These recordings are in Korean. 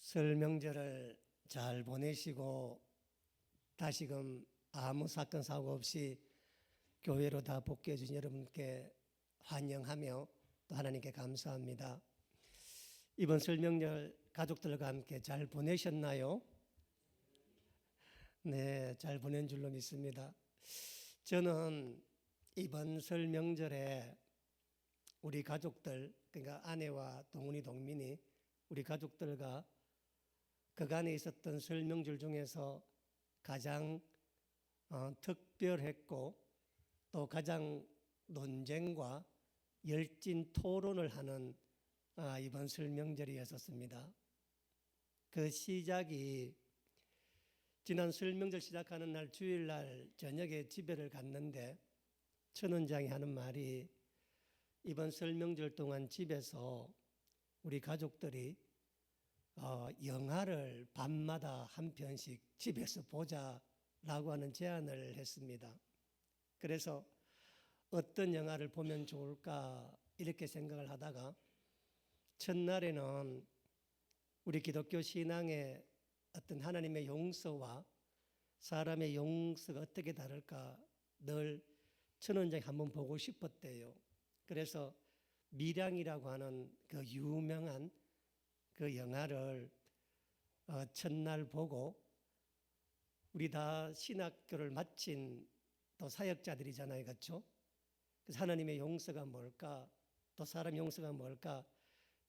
설 명절을 잘 보내시고 다시금 아무 사건 사고 없이 교회로 다 복귀해 주신 여러분께 환영하며 또 하나님께 감사합니다. 이번 설 명절 가족들과 함께 잘 보내셨나요? 네, 잘 보낸 줄로 믿습니다. 저는 이번 설 명절에 우리 가족들, 그러니까 아내와 동훈이 동민이 우리 가족들과 그간에 있었던 설 명절 중에서 가장 특별했고 또 가장 논쟁과 열띤 토론을 하는 이번 설 명절이었습니다. 그 시작이 지난 설 명절 시작하는 날 주일날 저녁에 집회를 갔는데 천 원장이 하는 말이 이번 설 명절 동안 집에서 우리 가족들이 영화를 밤마다 한 편씩 집에서 보자라고 하는 제안을 했습니다. 그래서 어떤 영화를 보면 좋을까 이렇게 생각을 하다가 첫날에는 우리 기독교 신앙의 어떤 하나님의 용서와 사람의 용서가 어떻게 다를까 늘 천원장이 한번 보고 싶었대요. 그래서 밀양이라고 하는 그 유명한 그 영화를 첫날 보고 우리 다 신학교를 마친 또 사역자들이잖아요, 그렇죠? 그래서 하나님의 용서가 뭘까, 또 사람 용서가 뭘까,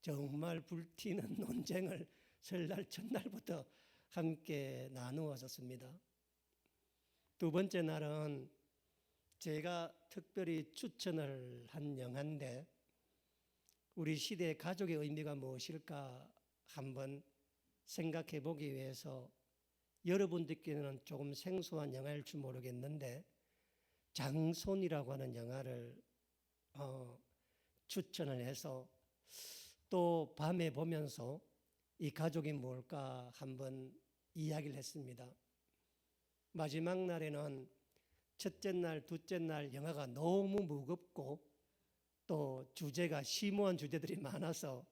정말 불티는 논쟁을 설날 첫날부터 함께 나누었습니다. 두 번째 날은 제가 특별히 추천을 한 영화인데 우리 시대의 가족의 의미가 무엇일까 한번 생각해 보기 위해서 여러분들께는 조금 생소한 영화일지 모르겠는데 장손이라고 하는 영화를 추천을 해서 또 밤에 보면서 이 가족이 뭘까 한번 이야기를 했습니다. 마지막 날에는 첫째 날, 둘째 날 영화가 너무 무겁고 또 주제가 심오한 주제들이 많아서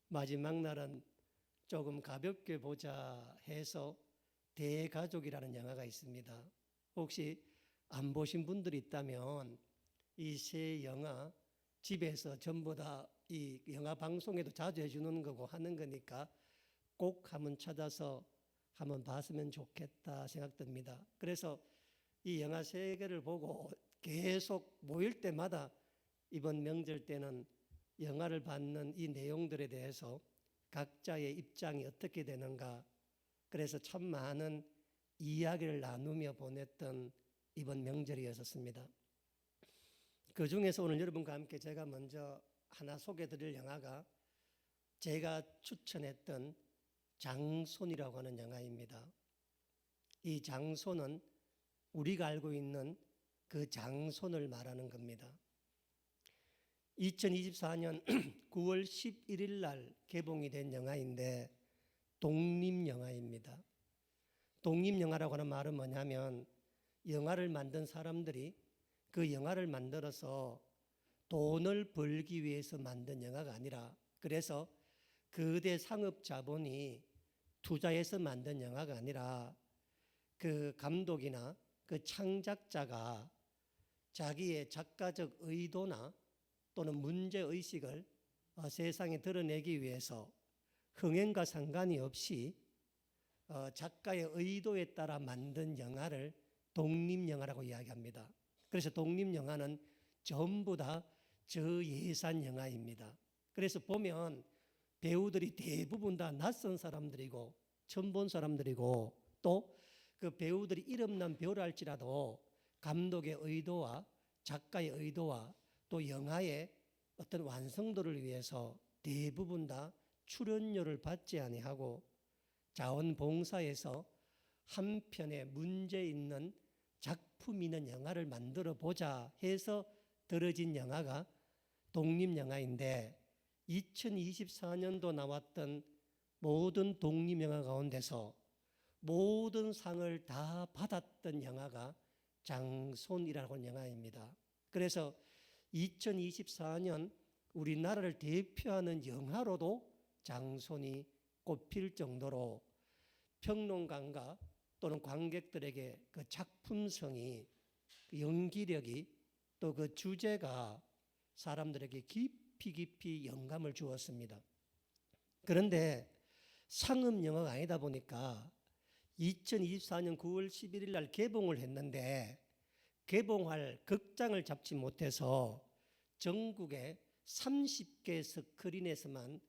마지막 날은 조금 가볍게 보자 해서 대가족이라는 영화가 있습니다. 혹시 안 보신 분들이 있다면 이 세 영화 집에서 전부 다 이 영화 방송에도 자주 해주는 거고 하는 거니까 꼭 한번 찾아서 한번 봤으면 좋겠다 생각됩니다. 그래서 이 영화 세 개를 보고 계속 모일 때마다 이번 명절 때는 영화를 받는 이 내용들에 대해서 각자의 입장이 어떻게 되는가, 그래서 참 많은 이야기를 나누며 보냈던 이번 명절이었습니다. 그 중에서 오늘 여러분과 함께 제가 먼저 하나 소개해드릴 영화가 제가 추천했던 장손이라고 하는 영화입니다. 이 장손은 우리가 알고 있는 그 장손을 말하는 겁니다. 2024년 9월 11일 날 개봉이 된 영화인데 독립영화입니다. 독립영화라고 하는 말은 뭐냐면 영화를 만든 사람들이 그 영화를 만들어서 돈을 벌기 위해서 만든 영화가 아니라, 그래서 거대 상업 자본이 투자해서 만든 영화가 아니라 그 감독이나 그 창작자가 자기의 작가적 의도나 또는 문제의식을 세상에 드러내기 위해서 흥행과 상관이 없이 작가의 의도에 따라 만든 영화를 독립영화라고 이야기합니다. 그래서 독립영화는 전부 다 저예산 영화입니다. 그래서 보면 배우들이 대부분 다 낯선 사람들이고 처음 본 사람들이고 또 그 배우들이 이름난 배우랄지라도 감독의 의도와 작가의 의도와 또 영화의 어떤 완성도를 위해서 대부분 다 출연료를 받지 아니하고 자원봉사에서 한 편의 문제 있는 작품 있는 영화를 만들어 보자 해서 들어진 영화가 독립영화인데 2024년도 나왔던 모든 독립영화 가운데서 모든 상을 다 받았던 영화가 장손이라고 하는 영화입니다. 그래서 2024년 우리나라를 대표하는 영화로도 장손이 꼽힐 정도로 평론가가 또는 관객들에게 그 작품성이, 그 연기력이, 또 그 주제가 사람들에게 깊이 영감을 주었습니다. 그런데 상업 영화가 아니다 보니까 2024년 9월 11일 날 개봉을 했는데 개봉할 극장을 잡지 못해서 전국의 30개 스크린에서만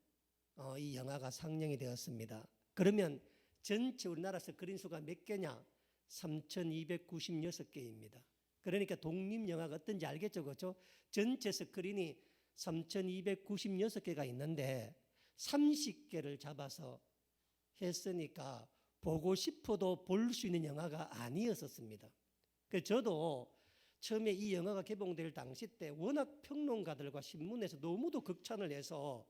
이 영화가 상영이 되었습니다. 그러면 전체 우리나라 스크린 수가 몇 개냐? 3,296개입니다. 그러니까 독립영화가 어떤지 알겠죠? 그렇죠? 전체 스크린이 3,296개가 있는데 30개를 잡아서 했으니까 보고 싶어도 볼 수 있는 영화가 아니었었습니다. 그래서 저도 처음에 이 영화가 개봉될 당시 때 워낙 평론가들과 신문에서 너무도 극찬을 해서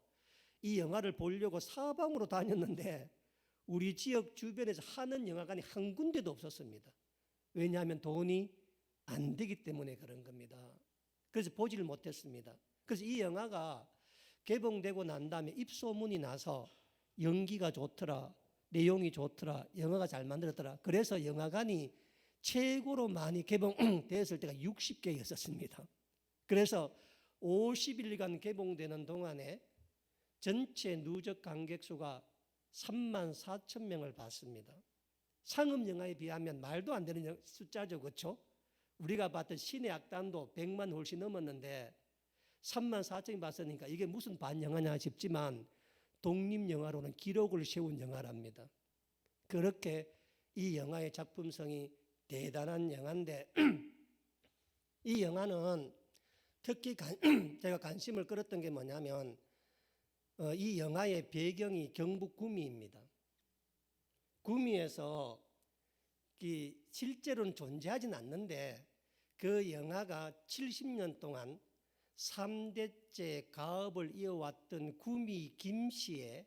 이 영화를 보려고 사방으로 다녔는데 우리 지역 주변에서 하는 영화관이 한 군데도 없었습니다. 왜냐하면 돈이 안 되기 때문에 그런 겁니다. 그래서 보지를 못했습니다. 그래서 이 영화가 개봉되고 난 다음에 입소문이 나서 연기가 좋더라, 내용이 좋더라, 영화가 잘 만들었더라. 그래서 영화관이 최고로 많이 개봉되었을 때가 60개였었습니다. 그래서 50일간 개봉되는 동안에 전체 누적 관객 수가 34,000명을 봤습니다. 상업 영화에 비하면 말도 안 되는 숫자죠, 그렇죠? 우리가 봤던 신의 악단도 100만 훨씬 넘었는데 34,000이 봤으니까 이게 무슨 반영화냐 싶지만 독립영화로는 기록을 세운 영화랍니다. 그렇게 이 영화의 작품성이 대단한 영화인데 이 영화는 특히 제가 관심을 끌었던 게 뭐냐면 이 영화의 배경이 경북 구미입니다. 구미에서 실제로는 존재하진 않는데 그 영화가 70년 동안 3대째 가업을 이어왔던 구미 김씨의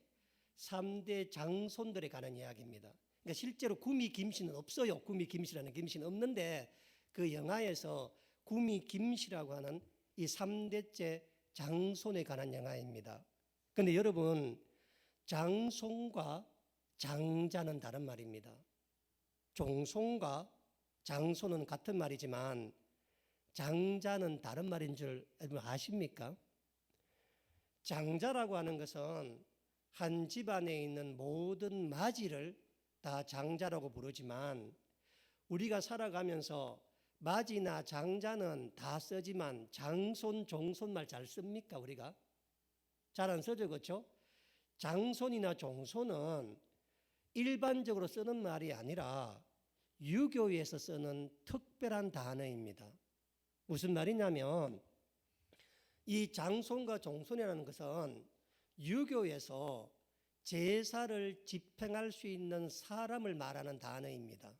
3대 장손들에 관한 이야기입니다. 그러니까 실제로 구미 김씨는 없어요. 구미 김씨라는 김씨는 없는데 그 영화에서 구미 김씨라고 하는 이 3대째 장손에 관한 영화입니다. 그런데 여러분, 장손과 장자는 다른 말입니다. 종손과 장손은 같은 말이지만 장자는 다른 말인 줄 여러분 아십니까? 장자라고 하는 것은 한 집안에 있는 모든 맞이를 다 장자라고 부르지만 우리가 살아가면서 맞이나 장자는 다 쓰지만 장손, 종손 말 잘 씁니까 우리가? 잘 안 쓰죠, 그렇죠? 장손이나 종손은 일반적으로 쓰는 말이 아니라 유교에서 쓰는 특별한 단어입니다. 무슨 말이냐면 이 장손과 종손이라는 것은 유교에서 제사를 집행할 수 있는 사람을 말하는 단어입니다.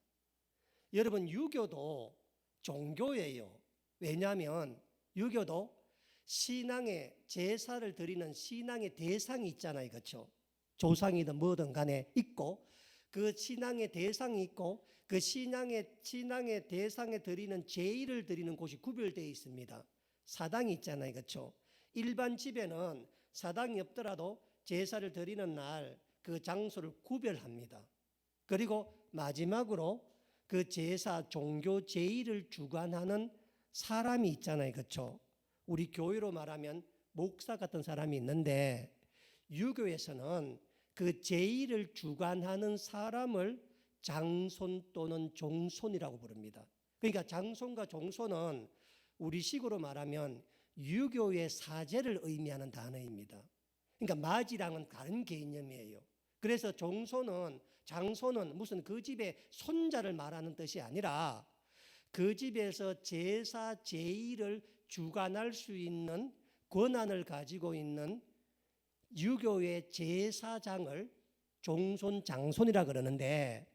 여러분, 유교도 종교예요. 왜냐하면 유교도 신앙의 제사를 드리는 신앙의 대상이 있잖아요, 그렇죠? 조상이든 뭐든 간에 있고 그 신앙의 대상이 있고 그 신앙의 대상에 드리는 제의를 드리는 곳이 구별되어 있습니다. 사당이 있잖아요, 그렇죠? 일반 집에는 사당이 없더라도 제사를 드리는 날 그 장소를 구별합니다. 그리고 마지막으로 그 제사 종교 제의를 주관하는 사람이 있잖아요, 그렇죠? 우리 교회로 말하면 목사 같은 사람이 있는데 유교에서는 그 제의를 주관하는 사람을 장손 또는 종손이라고 부릅니다. 그러니까 장손과 종손은 우리 식으로 말하면 유교의 사제를 의미하는 단어입니다. 그러니까 맞이랑은 다른 개념이에요. 그래서 종손은, 장손은 무슨 그 집의 손자를 말하는 뜻이 아니라 그 집에서 제사 제의를 주관할 수 있는 권한을 가지고 있는 유교의 제사장을 종손, 장손이라 그러는데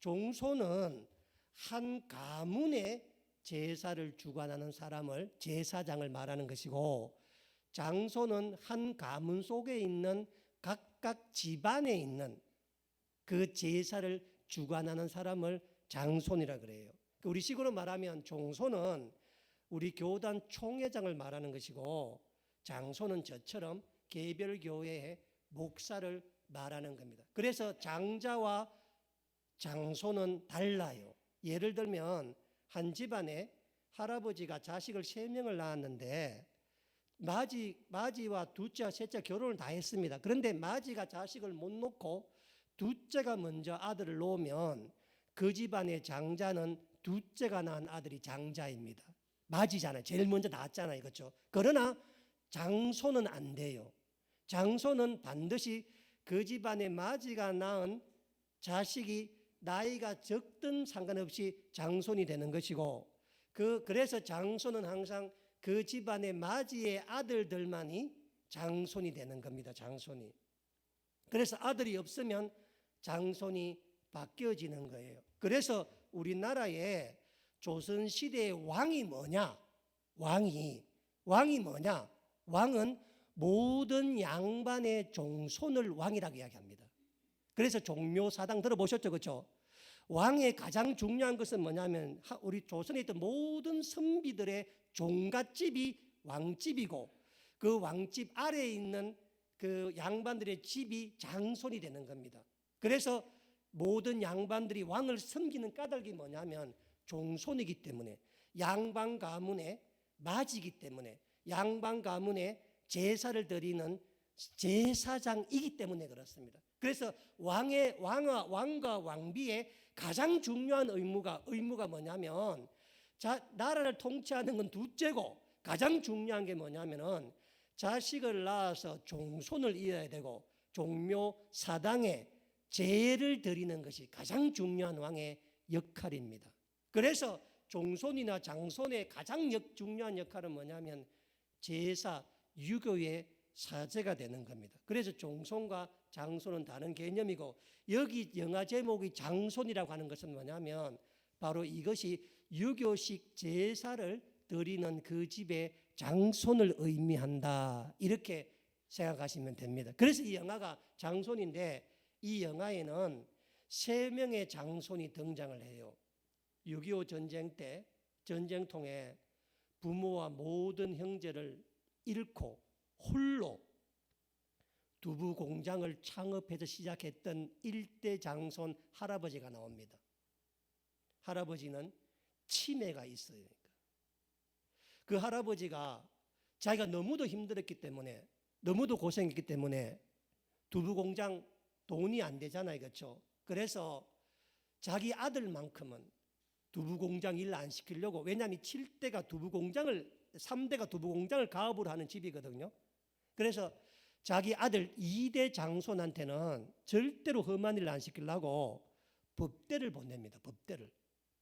종손은 한 가문의 제사를 주관하는 사람을 제사장을 말하는 것이고 장손은 한 가문 속에 있는 각각 집안에 있는 그 제사를 주관하는 사람을 장손이라 그래요. 우리 식으로 말하면 종손은 우리 교단 총회장을 말하는 것이고 장손은 저처럼 개별 교회의 목사를 말하는 겁니다. 그래서 장자와 장손은 달라요. 예를 들면 한 집안에 할아버지가 자식을 3명을 낳았는데 마지와 둘째와 셋째 결혼을 다 했습니다. 그런데 마지가 자식을 못 놓고 둘째가 먼저 아들을 놓으면 그 집안의 장자는 둘째가 낳은 아들이 장자입니다. 마지잖아요. 제일 먼저 낳았잖아요. 그렇죠? 그러나 장손은 안 돼요. 장손은 반드시 그 집안의 마지가 낳은 자식이 나이가 적든 상관없이 장손이 되는 것이고, 그래서 장손은 항상 그 집안의 마지의 아들들만이 장손이 되는 겁니다. 장손이. 그래서 아들이 없으면 장손이 바뀌어지는 거예요. 그래서 우리나라의 조선시대의 왕이 뭐냐? 왕이 뭐냐? 왕은 모든 양반의 종손을 왕이라고 이야기합니다. 그래서 종묘사당 들어보셨죠? 그렇죠? 왕의 가장 중요한 것은 뭐냐면 우리 조선에 있던 모든 선비들의 종갓집이 왕집이고, 그 왕집 아래에 있는 그 양반들의 집이 장손이 되는 겁니다. 그래서 모든 양반들이 왕을 섬기는 까닭이 뭐냐면 종손이기 때문에, 양반 가문의 마지이기 때문에, 양반 가문의 제사를 드리는 제사장이기 때문에 그렇습니다. 그래서 왕과 왕비의 가장 중요한 의무가 뭐냐면, 나라를 통치하는 건 둘째고, 가장 중요한 게 뭐냐면은 자식을 낳아서 종손을 이어야 되고 종묘 사당에 제를 드리는 것이 가장 중요한 왕의 역할입니다. 그래서 종손이나 장손의 가장 중요한 역할은 뭐냐면 제사, 유교의 사제가 되는 겁니다. 그래서 종손과 장손은 다른 개념이고, 여기 영화 제목이 장손이라고 하는 것은 뭐냐면 바로 이것이 유교식 제사를 드리는 그 집의 장손을 의미한다, 이렇게 생각하시면 됩니다. 그래서 이 영화가 장손인데, 이 영화에는 3명의 장손이 등장을 해요. 6.25 전쟁 때 전쟁통에 부모와 모든 형제를 잃고 홀로 두부 공장을 창업해서 시작했던 1대 장손 할아버지가 나옵니다. 할아버지는 치매가 있어요. 그 할아버지가 자기가 너무도 힘들었기 때문에, 너무도 고생했기 때문에 두부 공장 돈이 안 되잖아요. 그렇죠? 그래서 자기 아들만큼은 두부 공장 일 안 시키려고, 왜냐하면 3대가 두부 공장을 가업으로 하는 집이거든요. 그래서 자기 아들 2대 장손한테는 절대로 험한 일을 안 시키려고 법대를 보냅니다. 법대를.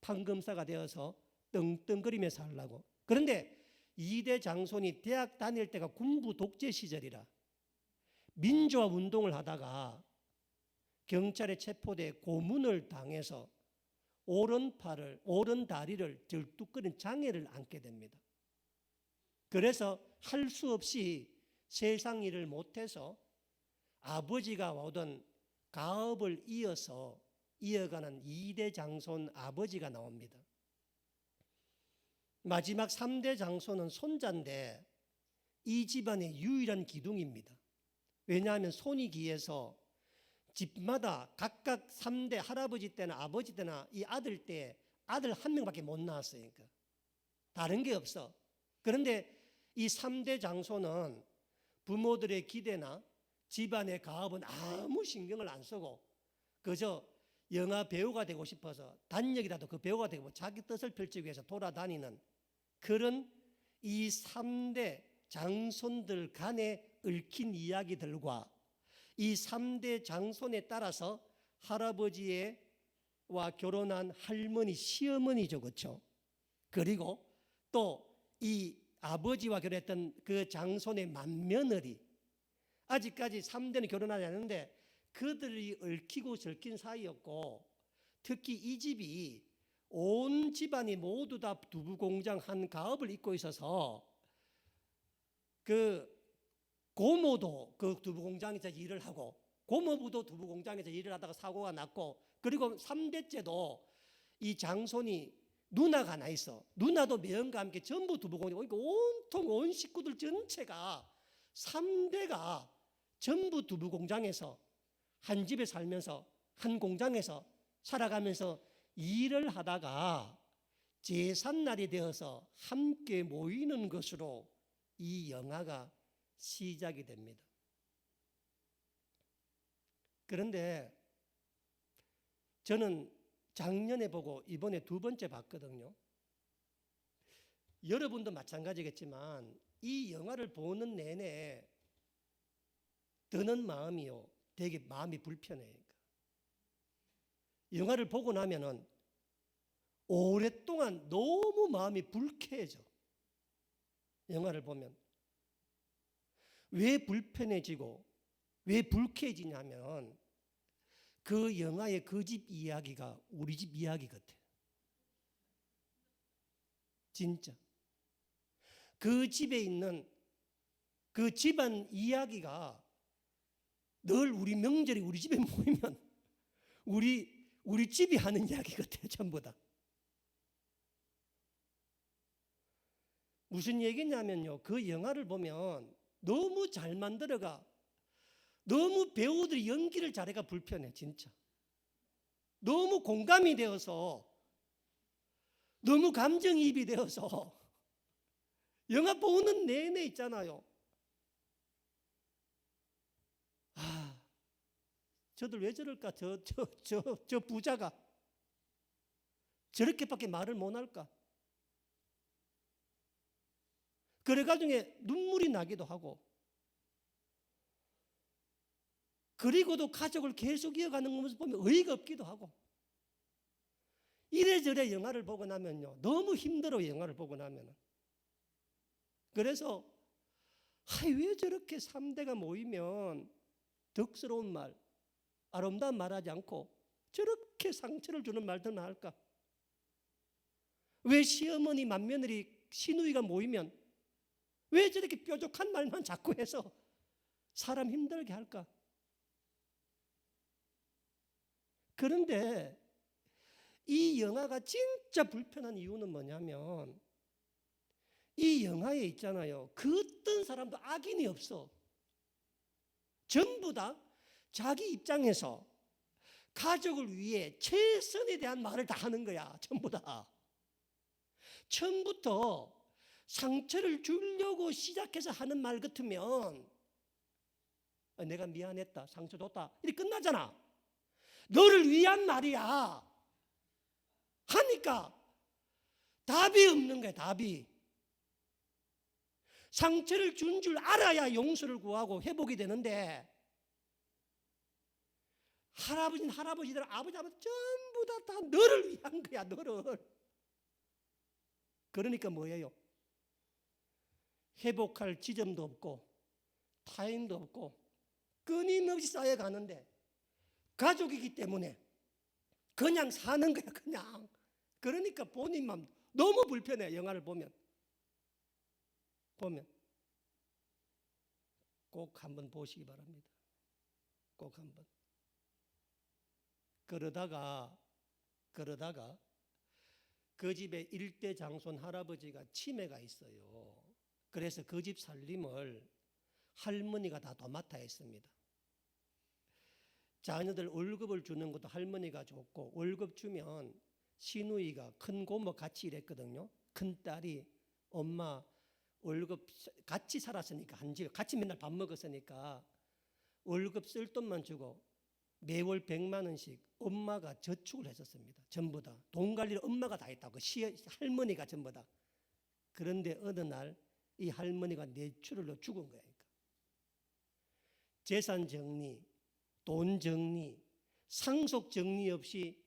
판검사가 되어서 떵떵거리며 살라고. 그런데 2대 장손이 대학 다닐 때가 군부 독재 시절이라 민주화 운동을 하다가 경찰에 체포돼 고문을 당해서 오른 다리를 절뚝거린 장애를 안게 됩니다. 그래서 할 수 없이 세상 일을 못해서 아버지가 오던 가업을 이어가는 2대 장손 아버지가 나옵니다. 마지막 3대 장손은 손자인데 이 집안의 유일한 기둥입니다. 왜냐하면 손이 귀해서 집마다 각각 3대, 할아버지 때나 아버지 때나 이 아들 때 아들 한 명밖에 못 낳았으니까 다른 게 없어. 그런데 이 3대 장손은 부모들의 기대나 집안의 가업은 아무 신경을 안 쓰고 그저 영화 배우가 되고 싶어서 단역이라도 그 배우가 되고 자기 뜻을 펼치기 위해서 돌아다니는 그런 이 3대 장손들 간에 얽힌 이야기들과 이 3대 장손에 따라서 할아버지와 결혼한 할머니, 시어머니죠. 그렇죠? 그리고 또 이 아버지와 결혼했던 그 장손의 맏며느리, 아직까지 3대는 결혼하지 않았는데 그들이 얽히고 절킨 사이였고, 특히 이 집이 온 집안이 모두 다 두부공장 한 가업을 잇고 있어서 그 고모도 그 두부공장에서 일을 하고 고모부도 두부공장에서 일을 하다가 사고가 났고, 그리고 3대째도 이 장손이 누나가 하나 있어. 누나도 매형과 함께 전부 두부공장, 그러니까 온통 온 식구들 전체가 3대가 전부 두부공장에서 한 집에 살면서 한 공장에서 살아가면서 일을 하다가 제삿날이 되어서 함께 모이는 것으로 이 영화가 시작이 됩니다. 그런데 저는 작년에 보고 이번에 두 번째 봤거든요. 여러분도 마찬가지겠지만 이 영화를 보는 내내 드는 마음이요, 되게 마음이 불편해요. 영화를 보고 나면은 오랫동안 너무 마음이 불쾌해져. 영화를 보면 왜 불편해지고 왜 불쾌해지냐면 그 영화의 그 집 이야기가 우리 집 이야기 같아. 진짜. 그 집에 있는 그 집안 이야기가 늘 우리 명절에 우리 집에 모이면 우리 집이 하는 이야기 같아요. 전부 다. 무슨 얘기냐면요, 그 영화를 보면 너무 잘 만들어가, 너무 배우들이 연기를 잘해가 불편해. 진짜 너무 공감이 되어서, 너무 감정이입이 되어서 영화 보는 내내 있잖아요. 아, 저들 왜 저럴까? 저 부자가 저렇게밖에 말을 못 할까? 그래가지고 눈물이 나기도 하고, 그리고도 가족을 계속 이어가는 모습 보면 어이가 없기도 하고, 이래저래 영화를 보고 나면요, 너무 힘들어요. 영화를 보고 나면은. 그래서 왜 저렇게 3대가 모이면 덕스러운 말, 아름다운 말하지 않고 저렇게 상처를 주는 말들만 할까? 왜 시어머니, 맏며느리, 시누이가 모이면 왜 저렇게 뾰족한 말만 자꾸 해서 사람 힘들게 할까? 그런데 이 영화가 진짜 불편한 이유는 뭐냐면 이 영화에 있잖아요, 그 어떤 사람도 악인이 없어. 전부 다 자기 입장에서 가족을 위해 최선에 대한 말을 다 하는 거야. 전부 다. 처음부터 상처를 주려고 시작해서 하는 말 같으면 내가 미안했다, 상처 줬다, 이렇게 끝나잖아. 너를 위한 말이야 하니까 답이 없는 거야. 답이. 상처를 준 줄 알아야 용서를 구하고 회복이 되는데, 할아버지는 할아버지들, 아버지 전부 다 너를 위한 거야. 너를. 그러니까 뭐예요? 회복할 지점도 없고 타임도 없고 끊임없이 쌓여가는데, 가족이기 때문에 그냥 사는 거야. 그냥. 그러니까 본인만 너무 불편해. 영화를 보면 꼭 한번 보시기 바랍니다. 꼭 한번. 그러다가 그 집에 일대 장손 할아버지가 치매가 있어요. 그래서 그 집 살림을 할머니가 다 도맡아 했습니다. 자녀들 월급을 주는 것도 할머니가 줬고, 월급 주면 시누이가, 큰 고모 같이 일했거든요. 큰 딸이 엄마 월급, 같이 살았으니까, 한 집에 같이 맨날 밥 먹었으니까 월급 쓸 돈만 주고 매월 100만 원씩 엄마가 저축을 했었습니다. 전부 다. 돈 관리를 엄마가 다 했다고. 할머니가 전부 다. 그런데 어느 날 이 할머니가 뇌출혈로 죽은 거예요. 재산 정리, 돈 정리, 상속 정리 없이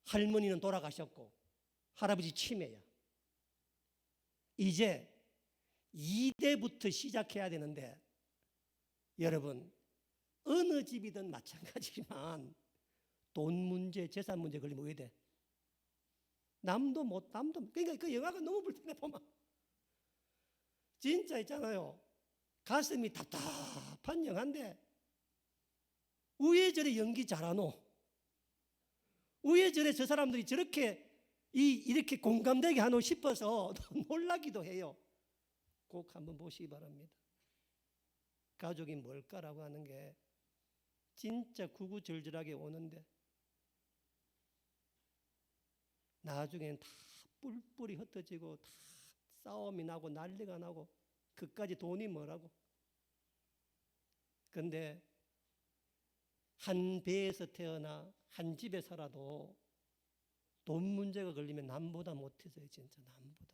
할머니는 돌아가셨고 할아버지 치매야. 이제 2대부터 시작해야 되는데, 여러분 어느 집이든 마찬가지지만 돈 문제, 재산 문제 걸리면 왜 돼? 남도 그러니까 그 영화가 너무 불편해 보면. 진짜 있잖아요, 가슴이 답답한 영화인데 왜 저래 연기 잘하노? 왜 저래 저 사람들이 저렇게 이렇게 공감되게 하노 싶어서 놀라기도 해요. 꼭 한번 보시기 바랍니다. 가족이 뭘까라고 하는 게 진짜 구구절절하게 오는데 나중엔 다 뿔뿔이 흩어지고 다 싸움이 나고 난리가 나고 그까지 돈이 뭐라고. 그런데 한 배에서 태어나 한 집에 살아도 돈 문제가 걸리면 남보다 못해서요. 진짜 남보다.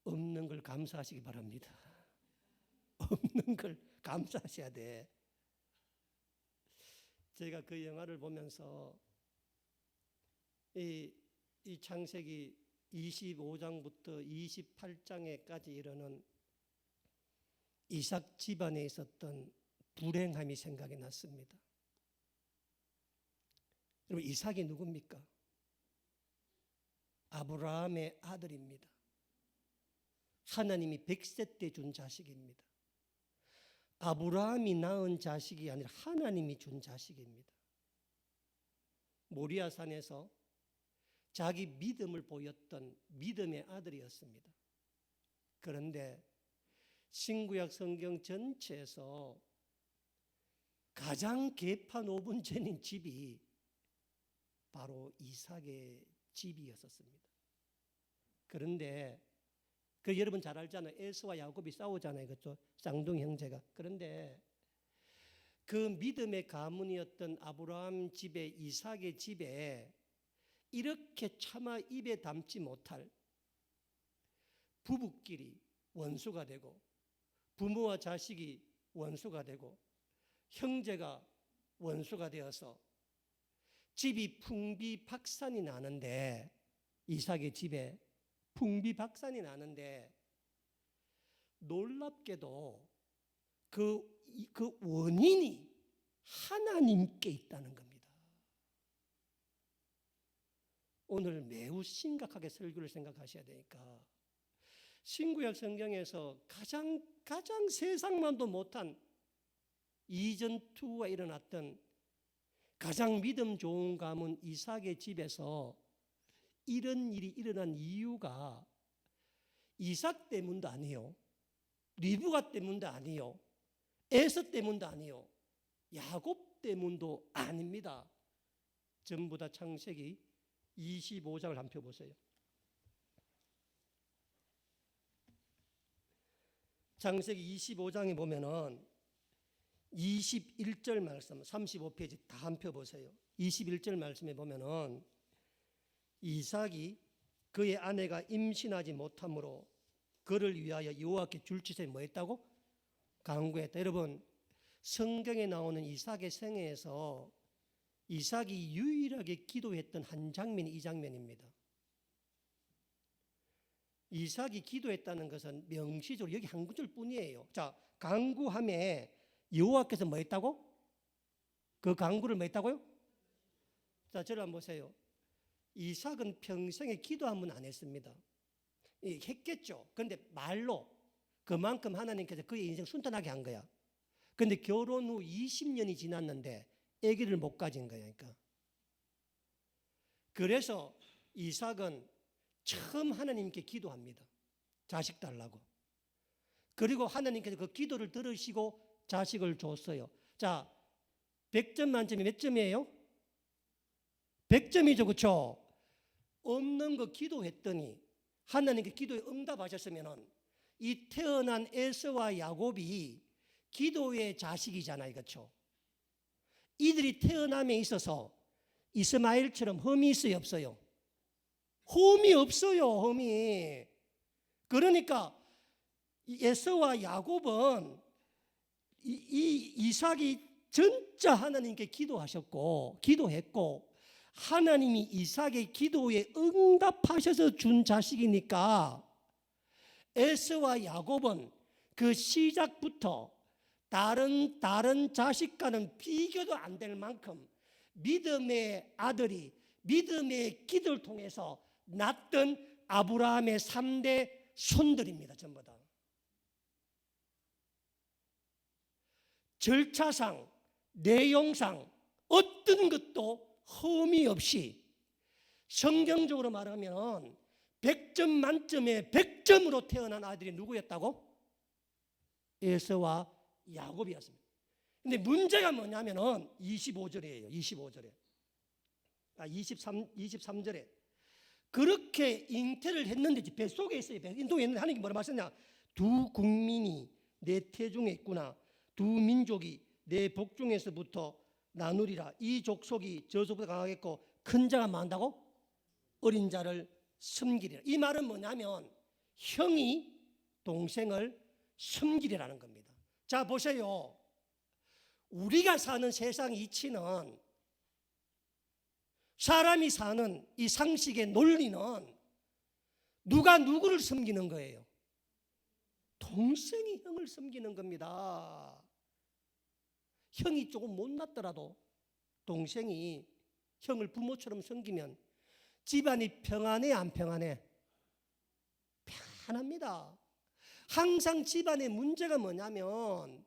없는 걸 감사하시기 바랍니다. 없는 걸 감사하셔야 돼. 제가 그 영화를 보면서 이 창세기 25장부터 28장에까지 이르는 이삭 집안에 있었던 불행함이 생각이 났습니다. 여러분, 이삭이 누굽니까? 아브라함의 아들입니다. 하나님이 100세 때 준 자식입니다. 아브라함이 낳은 자식이 아니라 하나님이 준 자식입니다. 모리아산에서 자기 믿음을 보였던 믿음의 아들이었습니다. 그런데 신구약 성경 전체에서 가장 개판오분전인 집이 바로 이삭의 집이었습니다. 그런데 여러분 잘 알잖아요. 에서와 야곱이 싸우잖아요. 그렇죠? 쌍둥이 형제가. 그런데 그 믿음의 가문이었던 아브라함 집에, 이삭의 집에 이렇게 차마 입에 담지 못할 부부끼리 원수가 되고 부모와 자식이 원수가 되고 형제가 원수가 되어서 집이 풍비박산이 나는데, 이삭의 집에 풍비박산이 나는데 놀랍게도 그 원인이 하나님께 있다는 겁니다. 오늘 매우 심각하게 설교를 생각하셔야 되니까 신구약 성경에서 가장 세상만도 못한 이전투가 일어났던 가장 믿음 좋은 가문 이삭의 집에서 이런 일이 일어난 이유가 이삭 때문도 아니요, 리브가 때문도 아니요, 에서 때문도 아니요, 야곱 때문도 아닙니다. 전부 다 창세기 25장을 한번 펴보세요. 창세기 25장에 보면은 21절 말씀, 35페이지 다 한 펴보세요. 21절 말씀에 보면은 이삭이 그의 아내가 임신하지 못하므로 그를 위하여 여호와께 줄짓에 뭐 했다고? 간구했다. 여러분, 성경에 나오는 이삭의 생애에서 이삭이 유일하게 기도했던 한 장면이 이 장면입니다. 이삭이 기도했다는 것은 명시적으로 여기 한 구절 뿐이에요. 자, 간구함에 여호와께서 뭐 했다고? 그 간구를 뭐 했다고요? 자, 저를 한번 보세요. 이삭은 평생에 기도 한 번 안 했습니다. 했겠죠. 그런데 말로 그만큼 하나님께서 그의 인생 순탄하게 한 거야. 그런데 결혼 후 20년이 지났는데 아기를 못 가진 거야. 그러니까. 그래서 이삭은 처음 하나님께 기도합니다. 자식 달라고. 그리고 하나님께서 그 기도를 들으시고 자식을 줬어요. 자, 100점 만점에 몇 점이에요? 100점이죠. 그렇죠? 없는 거 기도했더니 하나님께 기도에 응답하셨으면 이 태어난 에서와 야곱이 기도의 자식이잖아요. 그렇죠? 이들이 태어남에 있어서 이스마엘처럼 흠이 있어요, 없어요? 흠이 없어요. 흠이. 그러니까 에서와 야곱은 이삭이 진짜 하나님께 기도했고 하나님이 이삭의 기도에 응답하셔서 준 자식이니까 에서와 야곱은 그 시작부터 다른 자식과는 비교도 안 될 만큼 믿음의 아들이 믿음의 기도를 통해서 낳던 아브라함의 3대 손들입니다. 전부 다. 절차상, 내용상 어떤 것도 흠이 없이 성경적으로 말하면 100점 만점에 100점으로 태어난 아들이 누구였다고? 에서와 야곱이었습니다. 근데 문제가 뭐냐면은 25절이에요. 25절에. 23절에. 그렇게 잉태를 했는데 뱃속에 있어요. 인동에 있는데 하나님이 뭐라 말씀하냐? 두 국민이 내 태중에 있구나. 두 민족이 내 복중에서부터 나누리라. 이 족속이 저 족보다 강하겠고 큰 자가 많다고? 어린 자를 섬기리라. 이 말은 뭐냐면 형이 동생을 섬기리라는 겁니다. 자, 보세요. 우리가 사는 세상 이치는, 사람이 사는 이 상식의 논리는 누가 누구를 섬기는 거예요? 동생이 형을 섬기는 겁니다. 형이 조금 못났더라도 동생이 형을 부모처럼 섬기면 집안이 평안해, 안 평안해? 편합니다. 항상 집안의 문제가 뭐냐면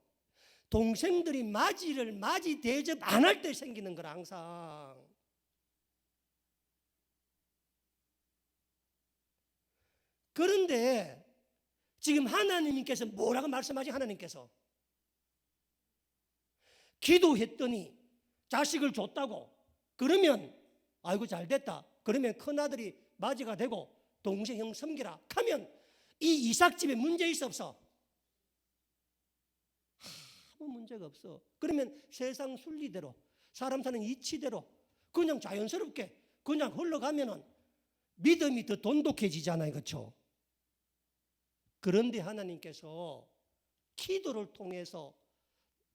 동생들이 맞이 대접 안 할 때 생기는 거라. 항상. 그런데 지금 하나님께서 뭐라고 말씀하지? 하나님께서 기도했더니 자식을 줬다고 그러면 아이고 잘됐다. 그러면 큰아들이 맞이가 되고 동생 형 섬기라 하면 이 이삭 집에 문제 있어 없어? 아무 문제가 없어. 그러면 세상 순리대로 사람 사는 이치대로 그냥 자연스럽게 그냥 흘러가면은 믿음이 더 돈독해지잖아요. 그렇죠? 그런데 하나님께서 기도를 통해서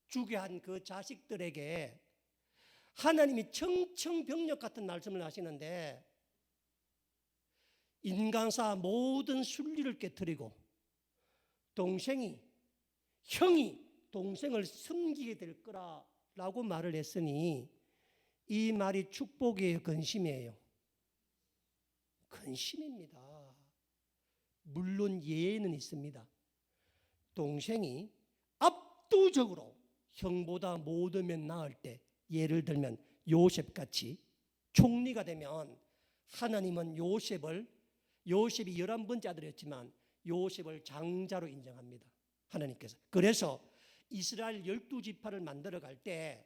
주게 한 그 자식들에게 하나님이 청청병력 같은 말씀을 하시는데, 인간사 모든 순리를 깨뜨리고 형이 동생을 섬기게 될 거라고 말을 했으니 이 말이 축복이에요, 근심이에요? 근심입니다. 물론 예외는 있습니다. 동생이 압도적으로 형보다 못 오면 나을 때, 예를 들면 요셉같이 총리가 되면 하나님은 요셉이 11번째 아들이었지만 요셉을 장자로 인정합니다. 하나님께서. 그래서 이스라엘 12지파를 만들어갈 때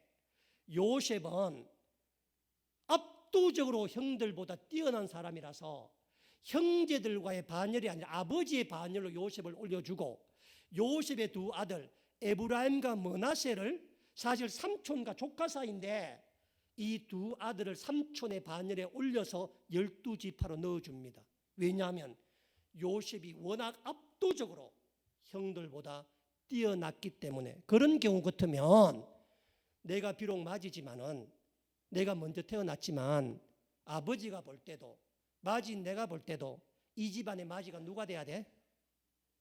요셉은 압도적으로 형들보다 뛰어난 사람이라서 형제들과의 반열이 아니라 아버지의 반열로 요셉을 올려주고, 요셉의 두 아들 에브라임과 므낫세를, 사실 삼촌과 조카 사이인데 이 두 아들을 삼촌의 반열에 올려서 12지파로 넣어줍니다. 왜냐하면 요셉이 워낙 압도적으로 형들보다 뛰어났기 때문에. 그런 경우 같으면 내가 비록 맞이지만은, 내가 먼저 태어났지만 아버지가 볼 때도, 맞이인 내가 볼 때도 이 집안의 맞이가 누가 돼야 돼?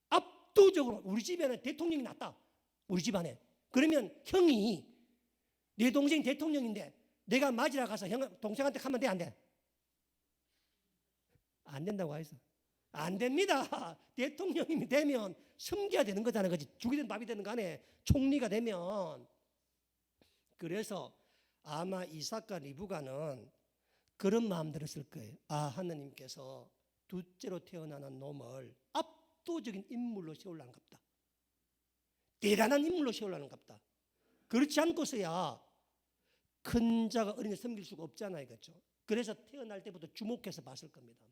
압도적으로 우리 집에는 대통령이 낫다. 우리 집안에. 그러면 형이, 내 동생이 대통령인데 내가 맞이라 가서 동생한테 하면 돼, 안 돼? 안 된다고 하셔서. 안 됩니다. 대통령이 되면 섬겨야 되는 거잖아요. 그렇지? 죽이든 밥이 되는 간에 총리가 되면. 그래서 아마 이삭과 리브가는 그런 마음 들었을 거예요. 하나님께서 둘째로 태어나는 놈을 압도적인 인물로 세우려는 갑다. 대단한 인물로 세우려는 갑다. 그렇지 않고서야 큰 자가 어린 자 섬길 수가 없잖아요. 그렇죠? 그래서 태어날 때부터 주목해서 봤을 겁니다.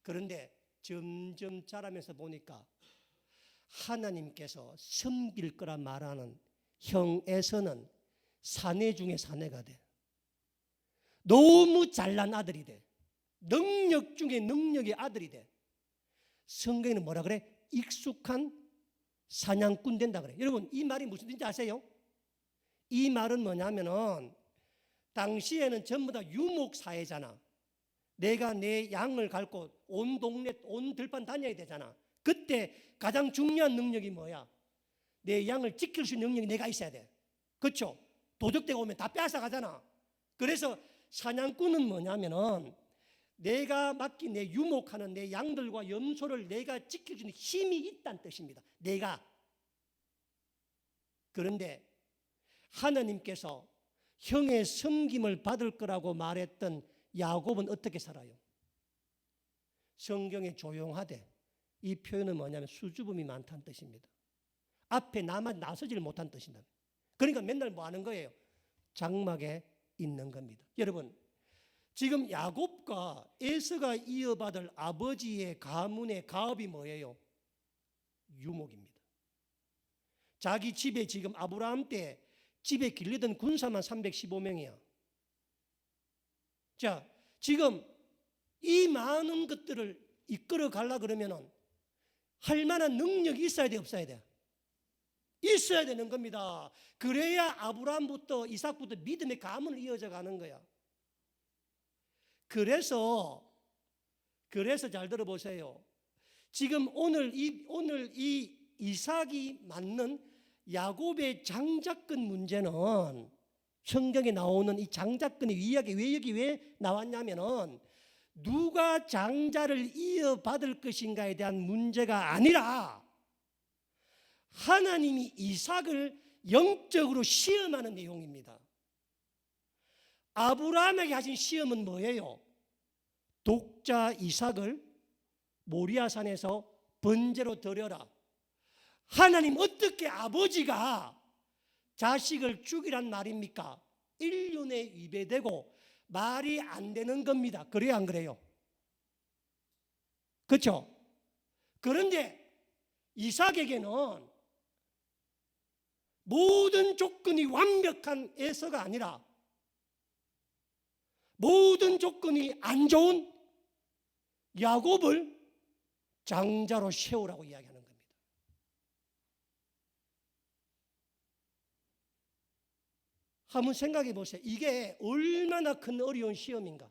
그런데 점점 자라면서 보니까 하나님께서 섬길 거라 말하는 형에서는 사내 중에 사내가 돼. 너무 잘난 아들이 돼. 능력 중에 능력의 아들이 돼. 성경에는 뭐라 그래? 익숙한 사냥꾼 된다 그래. 여러분, 이 말이 무슨 뜻인지 아세요? 이 말은 뭐냐면은 당시에는 전부 다 유목사회잖아. 내가 내 양을 갖고 온 동네, 온 들판 다녀야 되잖아. 그때 가장 중요한 능력이 뭐야? 내 양을 지킬 수 있는 능력이 내가 있어야 돼. 그렇죠? 도적대가 오면 다 빼앗아가잖아. 그래서 사냥꾼은 뭐냐면은 내가 맡긴 내 유목하는 내 양들과 염소를 내가 지킬 수 있는 힘이 있다는 뜻입니다. 내가. 그런데 하나님께서 형의 섬김을 받을 거라고 말했던 야곱은 어떻게 살아요? 성경에 조용하되, 이 표현은 뭐냐면 수줍음이 많다는 뜻입니다. 앞에 나서지를 못한 뜻이다. 그러니까 맨날 뭐 하는 거예요? 장막에 있는 겁니다. 여러분, 지금 야곱과 에서가 이어받을 아버지의 가문의 가업이 뭐예요? 유목입니다. 자기 집에 지금 아브라함 때 집에 길르던 군사만 315명이야. 자, 지금 이 많은 것들을 이끌어 가려 그러면은 할 만한 능력이 있어야 돼, 없어야 돼? 있어야 되는 겁니다. 그래야 아브라함부터 이삭부터 믿음의 가문을 이어져 가는 거야. 그래서 잘 들어보세요. 지금 오늘 이 이삭이 맞는 야곱의 장자권 문제는 성경에 나오는 이 장자권의 이야기 왜 여기 왜 나왔냐면은 누가 장자를 이어받을 것인가에 대한 문제가 아니라 하나님이 이삭을 영적으로 시험하는 내용입니다. 아브라함에게 하신 시험은 뭐예요? 독자 이삭을 모리아산에서 번제로 드려라. 하나님 어떻게 아버지가 자식을 죽이란 말입니까? 인륜에 위배되고 말이 안 되는 겁니다. 그래요, 안 그래요? 그렇죠? 그런데 이삭에게는 모든 조건이 완벽한 에서가 아니라 모든 조건이 안 좋은 야곱을 장자로 세우라고 이야기하는 겁니다. 한번 생각해 보세요. 이게 얼마나 큰 어려운 시험인가.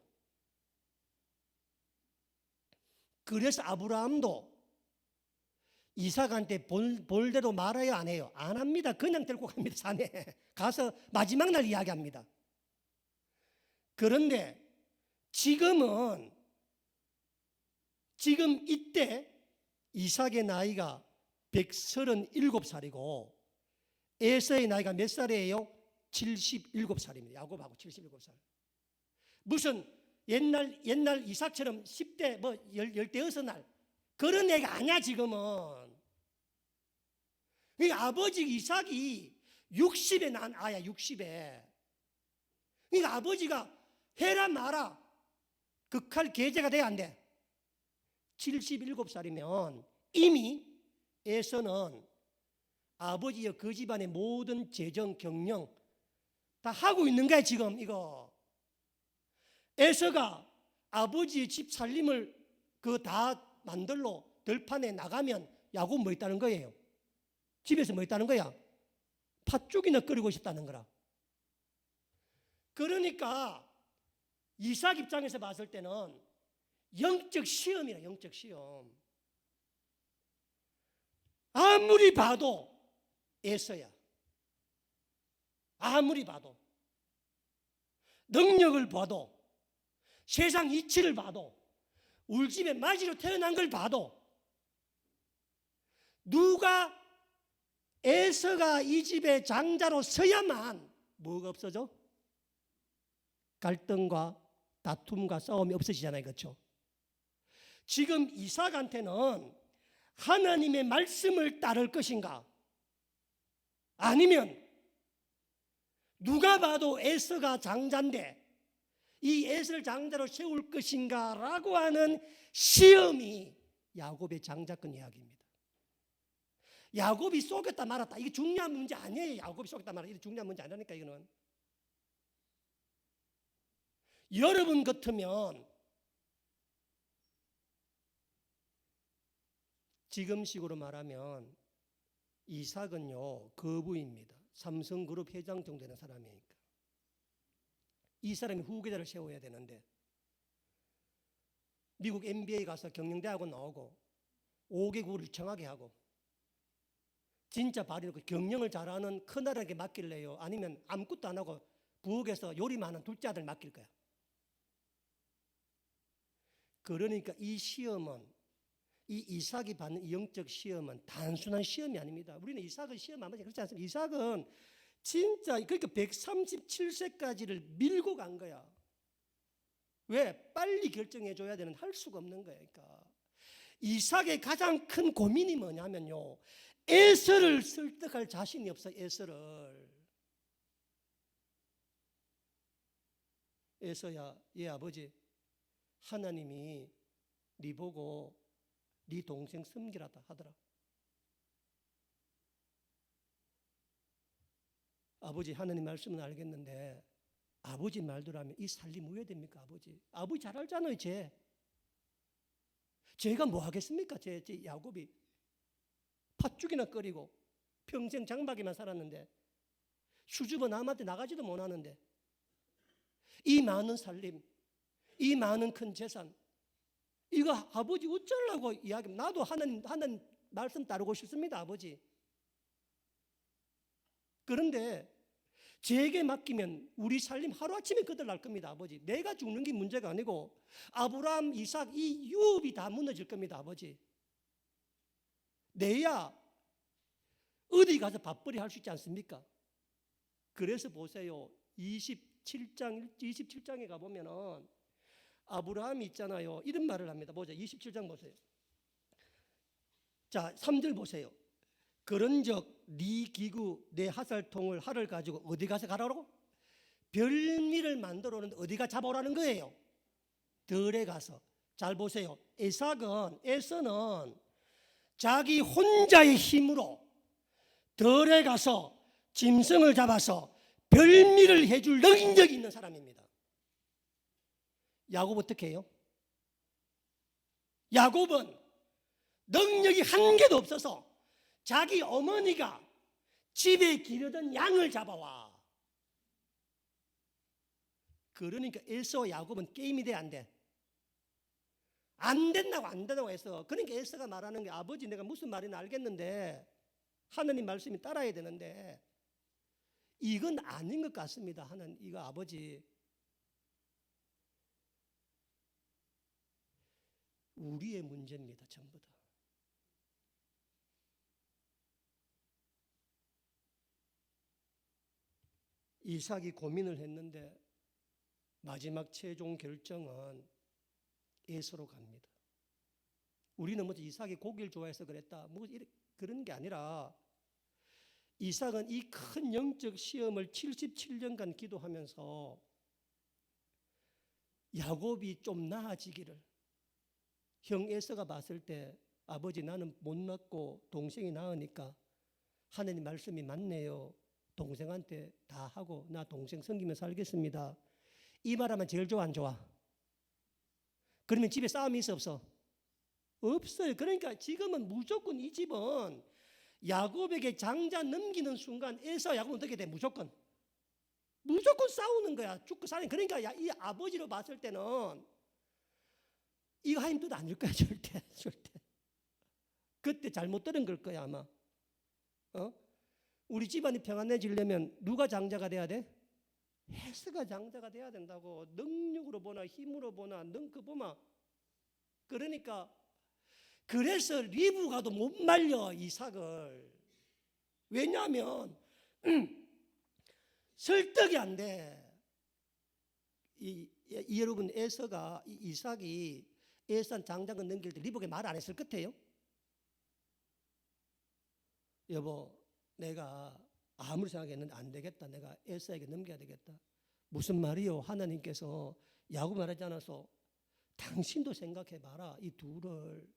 그래서 아브라함도 이삭한테 볼대로 말아야 안 해요? 안 합니다. 그냥 데리고 갑니다. 산에 가서 마지막 날 이야기합니다. 그런데 지금 이때 이삭의 나이가 137살이고 에서의 나이가 몇 살이에요? 77살입니다. 야곱하고 77살. 무슨 옛날 이삭처럼 10대 뭐 16날 그런 애가 아니야 지금은. 그러니까 아버지 이삭이 60에 난 아야 60에. 그러니까 아버지가 해라 마라 극할 계제가 돼야 안 돼. 77살이면 이미 에서는 아버지의 그 집안의 모든 재정 경영 다 하고 있는 거야 지금 이거. 에서가 아버지의 집 살림을 그 다 만들러 들판에 나가면 야곱 뭐 있다는 거예요? 집에서 뭐 있다는 거야? 팥죽이나 끓이고 싶다는 거라. 그러니까 이삭 입장에서 봤을 때는 영적 시험이라. 영적 시험. 아무리 봐도 에서야. 아무리 봐도 능력을 봐도 세상 이치를 봐도 우리 집에 마지로 태어난 걸 봐도 누가 에서가 이 집의 장자로 서야만 뭐가 없어져? 갈등과 다툼과 싸움이 없어지잖아요. 그렇죠? 지금 이삭한테는 하나님의 말씀을 따를 것인가? 아니면 누가 봐도 에서가 장자인데 이 에서를 장자로 세울 것인가 라고 하는 시험이 야곱의 장자권 이야기입니다. 야곱이 속였다 말았다 이게 중요한 문제 아니에요. 야곱이 속였다 말았다 이게 중요한 문제 아니라니까. 이거는 여러분 같으면 지금식으로 말하면 이삭은요 거부입니다. 삼성그룹 회장 정도 되는 사람이니까. 이 사람이 후계자를 세워야 되는데 미국 MBA 가서 경영대학원 나오고 5개국을 일청하게 하고 진짜 발휘하고 경영을 잘하는 큰아들에게 맡길래요? 아니면 아무것도 안 하고 부엌에서 요리만 하는 둘째 아들 맡길 거야? 그러니까 이 시험은 이 이삭이 받는 이 영적 시험은 단순한 시험이 아닙니다. 우리는 이삭은 시험 안 받지 그렇지 않습니까? 이삭은 진짜 그러니까 137세까지를 밀고 간 거야. 왜? 빨리 결정해 줘야 되는 할 수가 없는 거야. 그러니까 이삭의 가장 큰 고민이 뭐냐면요, 에서를 설득할 자신이 없어. 에서야, 얘 아버지, 하나님이 네 보고 네 동생 섬기라다 하더라. 아버지, 하나님 말씀은 알겠는데 아버지 말대로 이 살림 우회됩니까? 아버지 잘 알잖아요. 제가 뭐 하겠습니까? 제 야곱이 팥죽이나 끓이고 평생 장박이만 살았는데 수줍어 남한테 나가지도 못하는데 이 많은 살림, 이 많은 큰 재산, 이거 아버지 어쩌려고 이야기. 나도 하나님 말씀 따르고 싶습니다, 아버지. 그런데 제게 맡기면 우리 살림 하루아침에 거들날 겁니다, 아버지. 내가 죽는 게 문제가 아니고 아브라함, 이삭, 이 유업이 다 무너질 겁니다, 아버지. 내야 어디 가서 밥벌이 할 수 있지 않습니까? 그래서 보세요. 27장에 가보면은 아브라함이 있잖아요. 이런 말을 합니다. 보자. 27장 보세요. 자, 3절 보세요. 그런즉 네 기구 내 하살통을 활을 가지고 어디 가서 가라고? 별미를 만들어 오는데 어디가 잡아오라는 거예요? 들에 가서. 잘 보세요. 에서는 자기 혼자의 힘으로 들에 가서 짐승을 잡아서 별미를 해줄 능력이 있는 사람입니다. 야곱 어떻게 해요? 야곱은 능력이 한 개도 없어서 자기 어머니가 집에 기르던 양을 잡아와. 그러니까 에서와 야곱은 게임이 돼, 안 돼? 안 된다고 해서. 그러니까 에서가 말하는 게, 아버지 내가 무슨 말인지 알겠는데 하나님 말씀이 따라야 되는데 이건 아닌 것 같습니다. 하나님, 이거 아버지 우리의 문제입니다. 전부 다. 이삭이 고민을 했는데 마지막 최종 결정은 에서로 갑니다. 우리는 뭐 이삭이 고기를 좋아해서 그랬다, 뭐 그런 게 아니라 이삭은 이 큰 영적 시험을 77년간 기도하면서 야곱이 좀 나아지기를, 형 에서가 봤을 때 아버지 나는 못 낳고 동생이 낳으니까 하나님 말씀이 맞네요. 동생한테 다 하고 나 동생 섬기며 살겠습니다. 이 말하면 제일 좋아, 안 좋아? 그러면 집에 싸움이 있어, 없어? 없어요. 그러니까 지금은 무조건 이 집은 야곱에게 장자 넘기는 순간 에서 야곱은 어떻게 돼? 무조건 싸우는 거야. 죽고 사는. 그러니까 이 아버지로 봤을 때는 이거 하나님 뜻 아닐 거야. 절대. 그때 잘못 들은 걸 거야 아마. 우리 집안이 평안해지려면 누가 장자가 돼야 돼? 에서가 장자가 돼야 된다고. 능력으로 보나 힘으로 보나 그 보마. 그러니까 그래서 리브가도 못 말려 이삭을. 왜냐하면 설득이 안 돼. 여러분, 이삭이 에서 장자가 넘길 때 리브에게 말 안 했을 끝에요. 여보, 내가 아무리 생각했는데 안 되겠다. 내가 에서에게 넘겨야 되겠다. 무슨 말이요? 하나님께서 야곱 말하지 않아서 당신도 생각해봐라. 이 둘을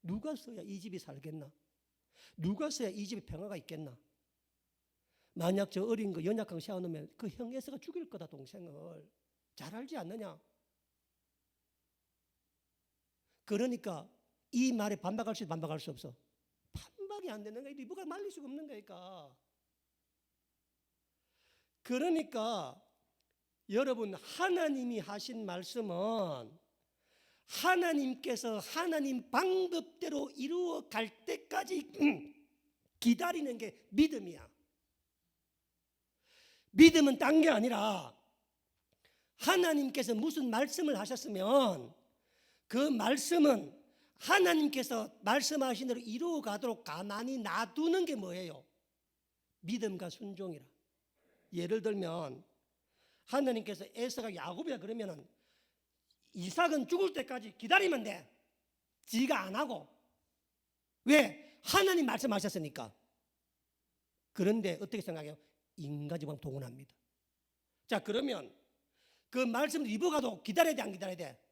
누가 써야 이 집이 살겠나? 누가 써야 이 집에 평화가 있겠나? 만약 저 어린 거 연약한 거 세워놓으면 그 형 에서가 죽일 거다, 동생을. 잘 알지 않느냐? 그러니까 이 말에 반박할 수 있어, 반박할 수 없어? 반박이 안 되는 거야. 리브가 말릴 수가 없는 거니까. 그러니까 여러분, 하나님이 하신 말씀은 하나님께서 하나님 방법대로 이루어 갈 때까지 기다리는 게 믿음이야. 믿음은 딴 게 아니라 하나님께서 무슨 말씀을 하셨으면 그 말씀은 하나님께서 말씀하신 대로 이루어 가도록 가만히 놔두는 게 뭐예요? 믿음과 순종이라. 예를 들면 하나님께서 에서가 야곱이라 그러면은 이삭은 죽을 때까지 기다리면 돼. 지가 안 하고. 왜? 하나님 말씀하셨으니까. 그런데 어떻게 생각해요? 인간지방 동원합니다. 자, 그러면 그 말씀을 입어가도 기다려야 돼, 안 기다려야 돼?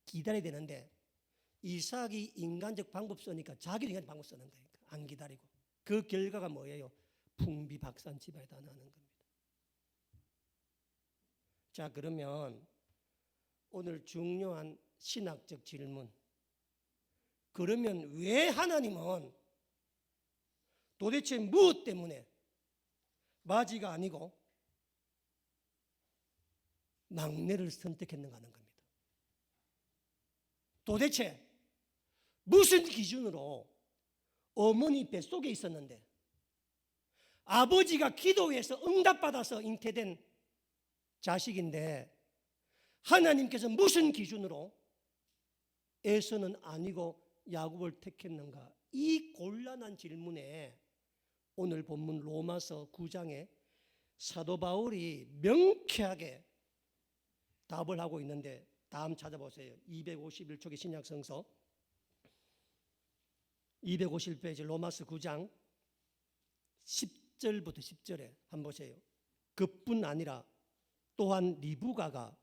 기다려야 되는데 이삭이 인간적 방법 쓰니까 자기도 인간적 방법 쓰는 거예요. 안 기다리고. 그 결과가 뭐예요? 풍비박산 집안에 다 나는 겁니다. 자, 그러면 오늘 중요한 신학적 질문. 그러면 왜 하나님은 도대체 무엇 때문에 맞이가 아니고 막내를 선택했는가 하는 겁니다. 도대체 무슨 기준으로 어머니 뱃속에 있었는데 아버지가 기도해서 응답받아서 잉태된 자식인데 하나님께서 무슨 기준으로 에서는 아니고 야곱을 택했는가? 이 곤란한 질문에 오늘 본문 로마서 9장에 사도 바울이 명쾌하게 답을 하고 있는데 다음 찾아보세요. 251쪽의 신약성서 251페이지 로마서 9장 10절부터 10절에 한번 보세요. 그뿐 아니라 또한 리브가가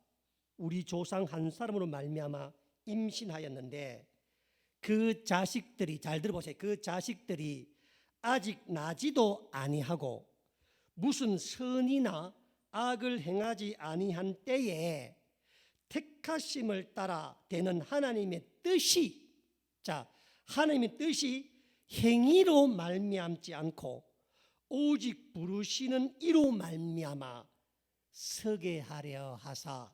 우리 조상 한 사람으로 말미암아 임신하였는데 그 자식들이, 잘 들어보세요. 그 자식들이 아직 나지도 아니하고 무슨 선이나 악을 행하지 아니한 때에 택하심을 따라 되는 하나님의 뜻이, 자, 하나님의 뜻이 행위로 말미암지 않고 오직 부르시는 이로 말미암아 서게 하려 하사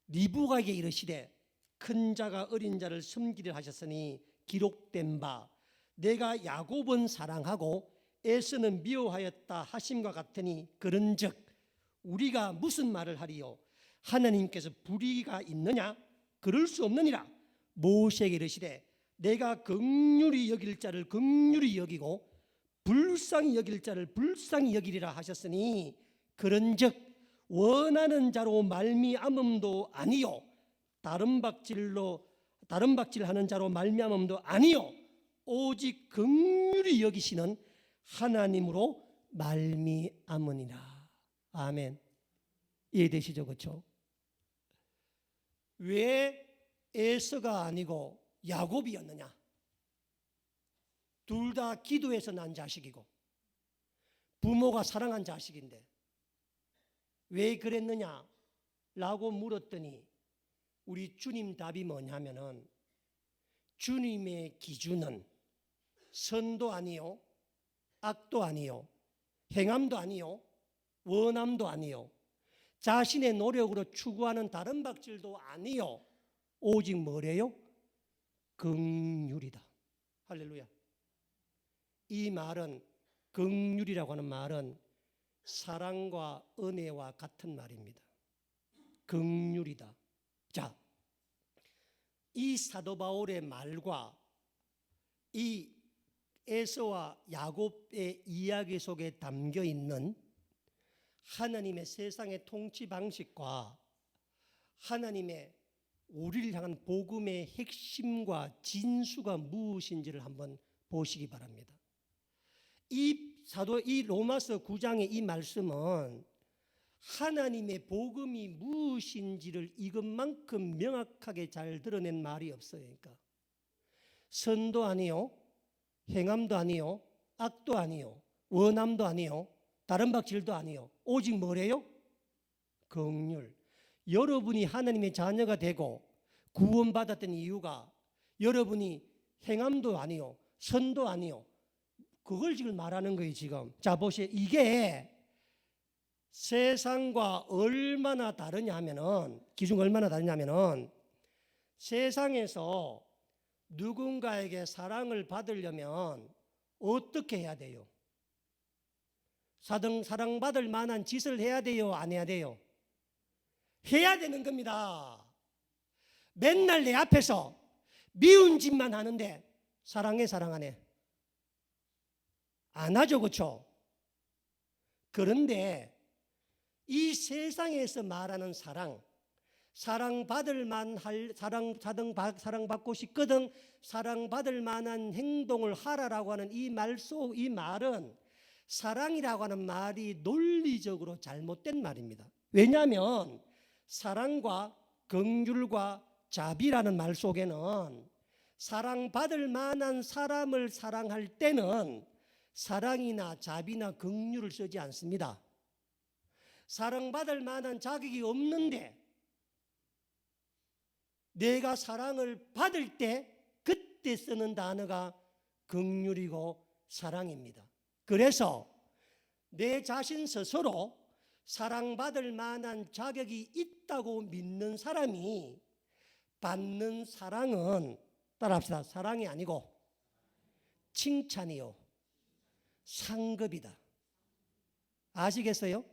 리브가에게 이르시되 큰 자가 어린 자를 섬기려 하셨으니 기록된 바 내가 야곱은 사랑하고 에서는 미워하였다 하심과 같으니 그런즉 우리가 무슨 말을 하리요? 하나님께서 불의가 있느냐? 그럴 수 없느니라. 모세에게 이르시되 내가 긍휼히 여길 자를 긍휼히 여기고 불쌍히 여길 자를 불쌍히 여기리라 하셨으니 그런즉 원하는 자로 말미암음도 아니요 다른 박질하는 자로 말미암음도 아니요 오직 긍휼히 여기시는 하나님으로 말미암으니라. 아멘. 이해되시죠? 그렇죠? 왜 에서가 아니고 야곱이었느냐? 둘 다 기도해서 난 자식이고 부모가 사랑한 자식인데 왜 그랬느냐? 라고 물었더니 우리 주님 답이 뭐냐면은 주님의 기준은 선도 아니요 악도 아니요 행함도 아니요 원함도 아니요 자신의 노력으로 추구하는 다른 박질도 아니요 오직 뭐래요? 긍휼이다. 할렐루야. 이 말은 긍휼이라고 하는 말은 사랑과 은혜와 같은 말입니다. 긍휼이다. 자, 이 사도 바울의 말과 이 에서와 야곱의 이야기 속에 담겨 있는 하나님의 세상의 통치 방식과 하나님의 우리를 향한 복음의 핵심과 진수가 무엇인지를 한번 보시기 바랍니다. 이 로마서 9장의 이 말씀은 하나님의 복음이 무엇인지를 이것만큼 명확하게 잘 드러낸 말이 없어요. 그러니까 선도 아니요, 행함도 아니요, 악도 아니요, 원함도 아니요, 다른 박질도 아니요. 오직 뭐래요? 긍휼. 여러분이 하나님의 자녀가 되고 구원받았던 이유가 여러분이 행함도 아니요, 선도 아니요. 그걸 지금 말하는 거예요, 지금. 자, 보세요. 이게 세상과 얼마나 다르냐 하면은, 기준이 얼마나 다르냐 하면은, 세상에서 누군가에게 사랑을 받으려면 어떻게 해야 돼요? 사랑받을 만한 짓을 해야 돼요? 안 해야 돼요? 해야 되는 겁니다. 맨날 내 앞에서 미운 짓만 하는데 사랑해, 사랑하네? 안 하죠, 그렇죠? 그런데 이 세상에서 말하는 사랑, 사랑받을 만할 사랑받고 싶거든 사랑받을 만한 행동을 하라라고 하는 이 말은 사랑이라고 하는 말이 논리적으로 잘못된 말입니다. 왜냐하면 사랑과 긍휼과 자비라는 말 속에는 사랑받을 만한 사람을 사랑할 때는 사랑이나 자비나 긍휼을 쓰지 않습니다. 사랑받을 만한 자격이 없는데 내가 사랑을 받을 때 그때 쓰는 단어가 긍휼이고 사랑입니다. 그래서 내 자신 스스로 사랑받을 만한 자격이 있다고 믿는 사람이 받는 사랑은 따라합시다. 사랑이 아니고 칭찬이요 상급이다. 아시겠어요?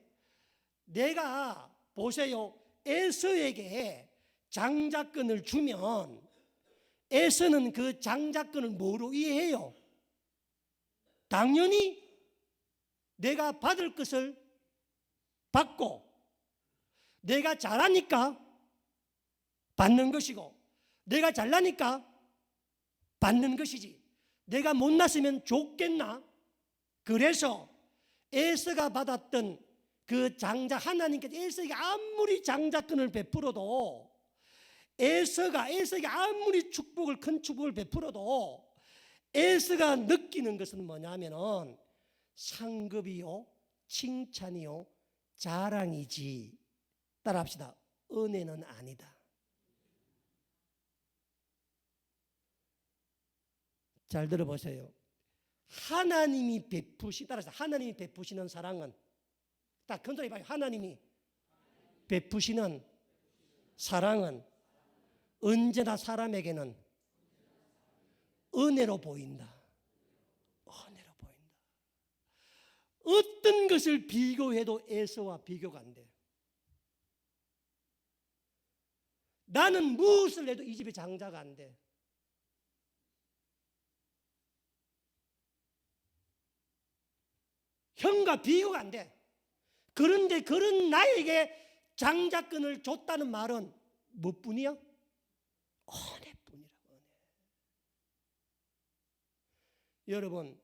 내가 보세요. 에서에게 장자권을 주면 에서는 그 장자권을 뭐로 이해해요? 당연히 내가 받을 것을 받고 내가 잘하니까 받는 것이고 내가 잘나니까 받는 것이지 내가 못났으면 좋겠나? 그래서 에서가 받았던 그 장자 하나님께서 에서에게 아무리 장자권을 베풀어도 에서에게 아무리 큰 축복을 베풀어도 에서가 느끼는 것은 뭐냐면은 상급이요 칭찬이요 자랑이지 따라합시다. 은혜는 아니다. 잘 들어보세요. 하나님이 베푸시는 사랑은 딱 큰 소리 봐요. 하나님이 베푸시는 사랑은 언제나 사람에게는 은혜로 보인다. 은혜로 보인다. 어떤 것을 비교해도 에서와 비교가 안 돼. 나는 무엇을 해도 이 집에 장자가 안 돼. 형과 비교가 안 돼. 그런데 그런 나에게 장자권을 줬다는 말은 무엇뿐이야? 은혜뿐이라. 은혜. 여러분,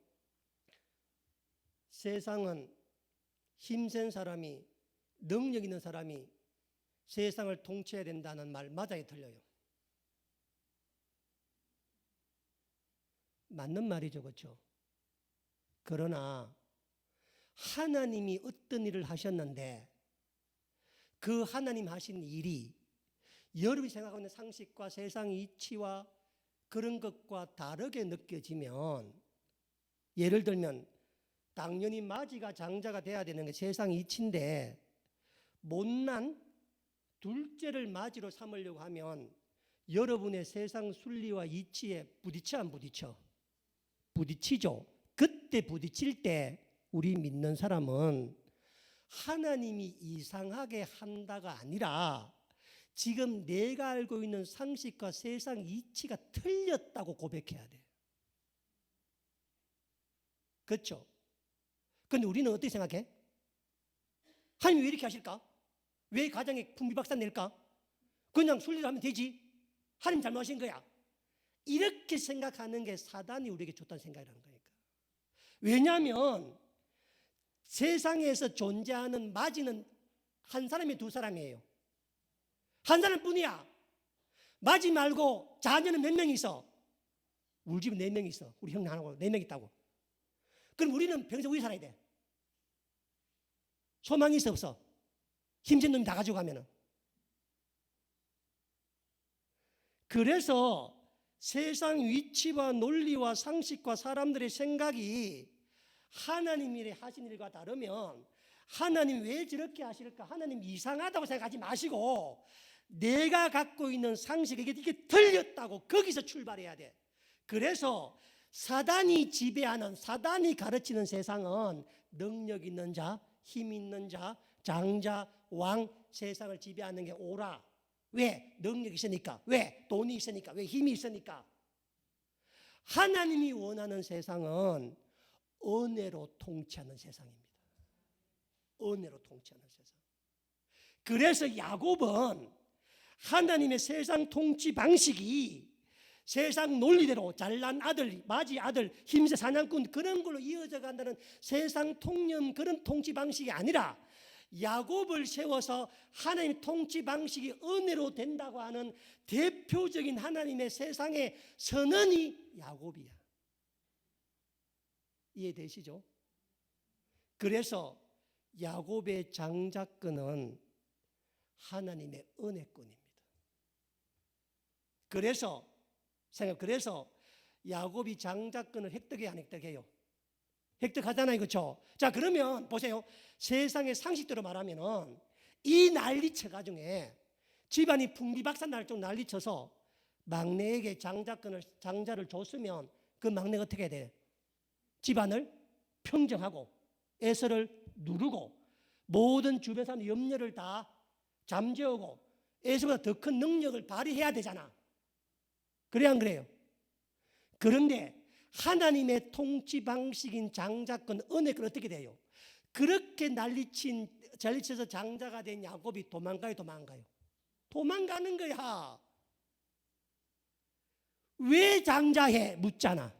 세상은 힘센 사람이 능력 있는 사람이 세상을 통치해야 된다는 말 맞아요, 틀려요? 맞는 말이죠, 그렇죠? 그러나 하나님이 어떤 일을 하셨는데 그 하나님 하신 일이 여러분이 생각하고 있는 상식과 세상 이치와 그런 것과 다르게 느껴지면 예를 들면 당연히 마지가 장자가 돼야 되는 게 세상 이치인데 못난 둘째를 마지로 삼으려고 하면 여러분의 세상 순리와 이치에 부딪혀 안 부딪혀? 부딪히죠. 그때 부딪힐 때 우리 믿는 사람은 하나님이 이상하게 한다가 아니라 지금 내가 알고 있는 상식과 세상 이치가 틀렸다고 고백해야 돼. 그렇죠? 그런데 우리는 어떻게 생각해? 하나님 왜 이렇게 하실까? 왜 가정에 풍비박산 낼까? 그냥 순리로 하면 되지. 하나님 잘못하신 거야. 이렇게 생각하는 게 사단이 우리에게 줬다는 생각이라는 거니까. 왜냐하면 세상에서 존재하는 마지는 한 사람이 두 사람이에요. 한 사람뿐이야. 마지 말고 자녀는 몇 명 있어? 우리 집은 4명 있어. 우리 형 하나고 4명 있다고. 그럼 우리는 평생 어디 살아야 돼? 소망이 있어 없어? 힘센 놈이 다 가지고 가면은. 그래서 세상 위치와 논리와 상식과 사람들의 생각이 하나님이 하신 일과 다르면 하나님 왜 저렇게 하실까? 하나님 이상하다고 생각하지 마시고 내가 갖고 있는 상식이 이게 틀렸다고 거기서 출발해야 돼. 그래서 사단이 지배하는 사단이 가르치는 세상은 능력 있는 자, 힘 있는 자, 장자, 왕 세상을 지배하는 게 옳아. 왜? 능력이 있으니까. 왜? 돈이 있으니까. 왜? 힘이 있으니까. 하나님이 원하는 세상은 은혜로 통치하는 세상입니다. 은혜로 통치하는 세상. 그래서 야곱은 하나님의 세상 통치 방식이 세상 논리대로 잘난 아들, 맞이 아들, 힘세 사냥꾼 그런 걸로 이어져 간다는 세상 통념 그런 통치 방식이 아니라 야곱을 세워서 하나님의 통치 방식이 은혜로 된다고 하는 대표적인 하나님의 세상의 선언이 야곱이야. 이해되시죠? 그래서 야곱의 장자권은 하나님의 은혜권입니다. 그래서 야곱이 장자권을 획득해야 안 획득해요? 획득하잖아요, 그렇죠? 자, 그러면 보세요. 세상의 상식대로 말하면은 이 난리쳐가 중에 집안이 풍비박산 날 정도 난리쳐서 막내에게 장자를 줬으면 그 막내가 어떻게 해야 돼? 집안을 평정하고 애서를 누르고 모든 주변 사람 염려를 다 잠재우고 애서보다 더 큰 능력을 발휘해야 되잖아. 그래야 안 그래요? 그런데 하나님의 통치 방식인 장자권 은혜권 어떻게 돼요? 그렇게 난리쳐서 장자가 된 야곱이 도망가요? 도망가는 거야. 왜 장자해? 묻잖아.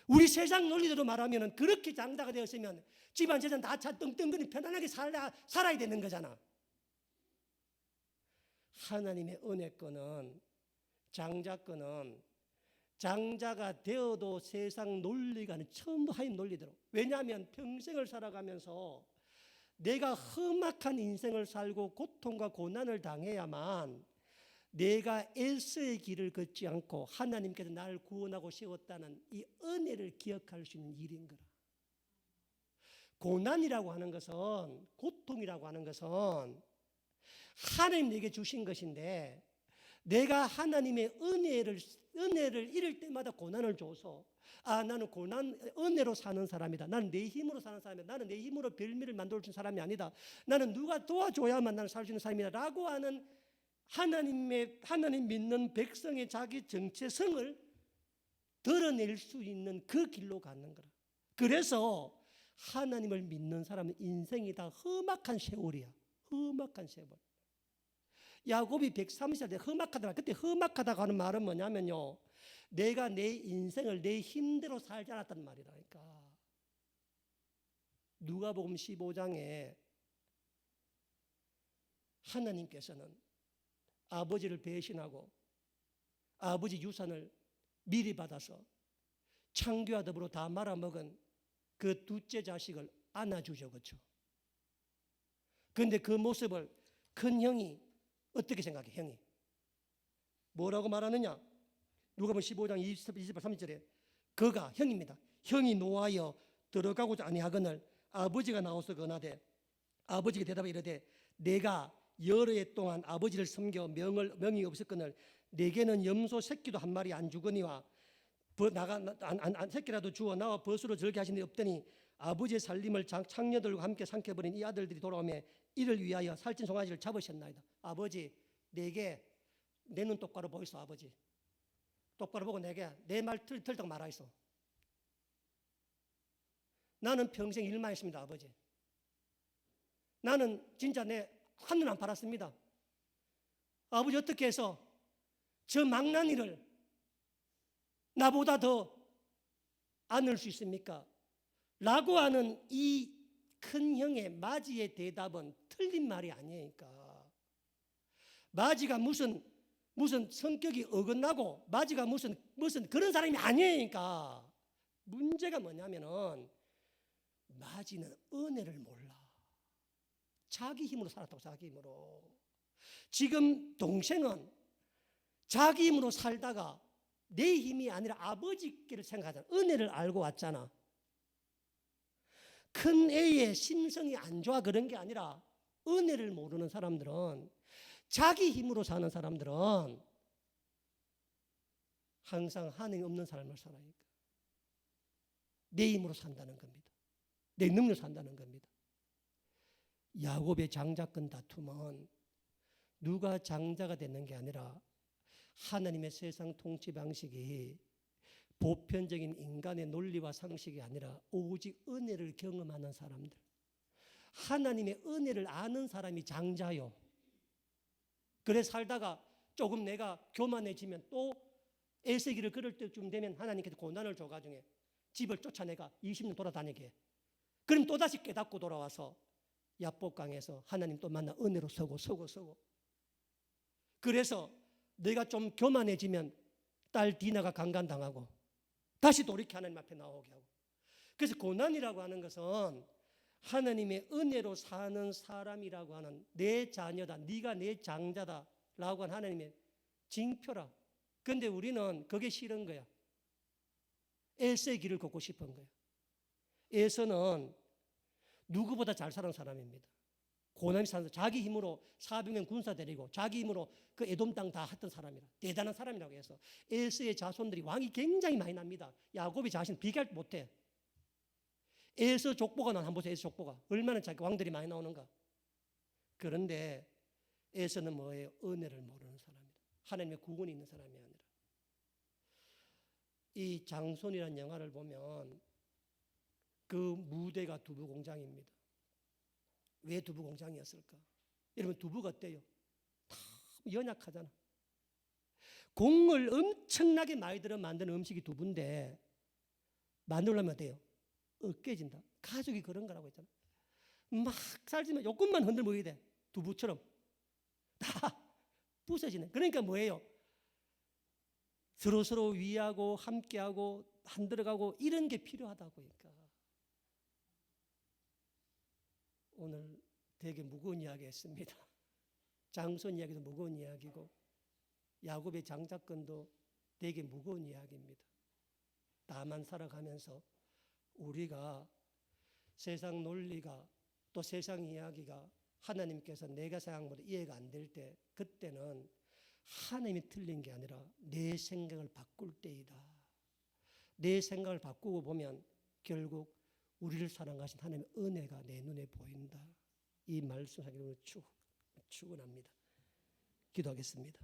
우리 세상 논리대로 말하면 그렇게 장자가 되었으면 집안 재산 다 떵떵거리 편안하게 살아야 되는 거잖아. 하나님의 은혜권은 장자권은 장자가 되어도 세상 논리가 전부 하나님 논리대로. 왜냐하면 평생을 살아가면서 내가 험악한 인생을 살고 고통과 고난을 당해야만 내가 에서의 길을 걷지 않고 하나님께서 나를 구원하고 세웠다는 이 은혜를 기억할 수 있는 일인 거라. 고난이라고 하는 것은, 고통이라고 하는 것은 하나님 내게 주신 것인데 내가 하나님의 은혜를 잃을 때마다 고난을 줘서 나는 은혜로 사는 사람이다. 나는 내 힘으로 사는 사람이다. 나는 내 힘으로 별미를 만들어준 사람이 아니다. 나는 누가 도와줘야만 나는 살 수 있는 사람이다 라고 하는 하나님 믿는 백성의 자기 정체성을 드러낼 수 있는 그 길로 가는 거라. 그래서 하나님을 믿는 사람은 인생이 다 험악한 세월이야. 험악한 세월. 야곱이 130살 때 험악하다. 그때 험악하다고 하는 말은 뭐냐면요, 내가 내 인생을 내 힘대로 살지 않았단 말이라니까. 누가복음 15장에 하나님께서는 아버지를 배신하고 아버지 유산을 미리 받아서 창교와 더불어 다 말아먹은 그 둘째 자식을 안아주죠. 그렇죠? 그런데 그 모습을 큰 형이 어떻게 생각해? 형이 뭐라고 말하느냐? 누가복음 15장 23절에 그가 형입니다. 형이 노하여 들어가고자 아니하거늘 아버지가 나와서 건하되 아버지가 대답하여 이르되 내가 여러 해 동안 아버지를 섬겨 명이 없었거늘 내게는 염소 새끼도 한 마리 안 주거니와 새끼라도 주어 나와 벗으로 절게 하신 데 없더니 아버지의 살림을 창녀들과 함께 삼켜버린 이 아들들이 돌아오며 이를 위하여 살찐 송아지를 잡으셨나이다. 아버지, 내게 내 눈 똑바로 보이소. 아버지 똑바로 보고 내게 내 말 틀떡 말하이소. 나는 평생 일만 했습니다. 아버지, 나는 진짜 내 한눈 안 팔았습니다. 아버지, 어떻게 해서 저 망나니를 나보다 더 안을 수 있습니까? 라고 하는 이 큰 형의 마지의 대답은 틀린 말이 아니니까. 마지가 무슨 성격이 어긋나고 마지가 무슨 그런 사람이 아니니까. 문제가 뭐냐면은 마지는 은혜를 몰라. 자기 힘으로 살았다고. 자기 힘으로. 지금 동생은 자기 힘으로 살다가 내 힘이 아니라 아버지께를 생각하잖아. 은혜를 알고 왔잖아. 큰 애의 심성이 안 좋아 그런 게 아니라 은혜를 모르는 사람들은, 자기 힘으로 사는 사람들은 항상 하나님 없는 삶을 살아니까 내 힘으로 산다는 겁니다. 내 능력으로 산다는 겁니다. 야곱의 장자권 다툼은 누가 장자가 되는 게 아니라 하나님의 세상 통치 방식이 보편적인 인간의 논리와 상식이 아니라 오직 은혜를 경험하는 사람들, 하나님의 은혜를 아는 사람이 장자요. 그래 살다가 조금 내가 교만해지면 또 애세기를 걸을 때쯤 되면 하나님께서 고난을 줘가지고 집을 쫓아내가 20년 돌아다니게 해. 그럼 또다시 깨닫고 돌아와서 야복강에서 하나님 또 만나 은혜로 서고 그래서 내가 좀 교만해지면 딸 디나가 강간당하고 다시 돌이켜 하나님 앞에 나오게 하고. 그래서 고난이라고 하는 것은 하나님의 은혜로 사는 사람이라고 하는 내 자녀다, 네가 내 장자다라고 하는 하나님의 징표라. 그런데 우리는 그게 싫은 거야. 에서의 길을 걷고 싶은 거야. 에서는 누구보다 잘 사는 사람입니다. 고난이 사는 자기 힘으로 400명 군사 데리고 자기 힘으로 그 에돔 땅 다 했던 사람이라 대단한 사람이라고 해서 에서의 자손들이 왕이 굉장히 많이 납니다. 야곱이 자신 비교할 못해. 에서 족보가 한번 보세요. 에서 족보가 얼마나 자기 왕들이 많이 나오는가. 그런데 에서는 뭐예요? 은혜를 모르는 사람이다. 하나님의 구원이 있는 사람이 아니라. 이 장손이라는 영화를 보면 그 무대가 두부 공장입니다. 왜 두부 공장이었을까? 여러분 두부가 어때요? 다 연약하잖아. 공을 엄청나게 많이 들어 만드는 음식이 두부인데 만들려면 어때요? 으깨진다. 가족이 그런 거라고 했잖아. 막 살지만 조금만 흔들 먹어야 돼. 두부처럼 다 부서지네. 그러니까 뭐예요? 서로 위하고 함께하고 한들어가고 이런 게 필요하다고. 그러니까 오늘 되게 무거운 이야기 했습니다. 장손 이야기도 무거운 이야기고 야곱의 장자권도 되게 무거운 이야기입니다. 다만 살아가면서 우리가 세상 논리가 또 세상 이야기가 하나님께서 내가 생각한 것보다 이해가 안 될 때 그때는 하나님이 틀린 게 아니라 내 생각을 바꿀 때이다. 내 생각을 바꾸고 보면 결국 우리를 사랑하신 하나님의 은혜가 내 눈에 보인다. 이 말씀하기로 축원합니다. 기도하겠습니다.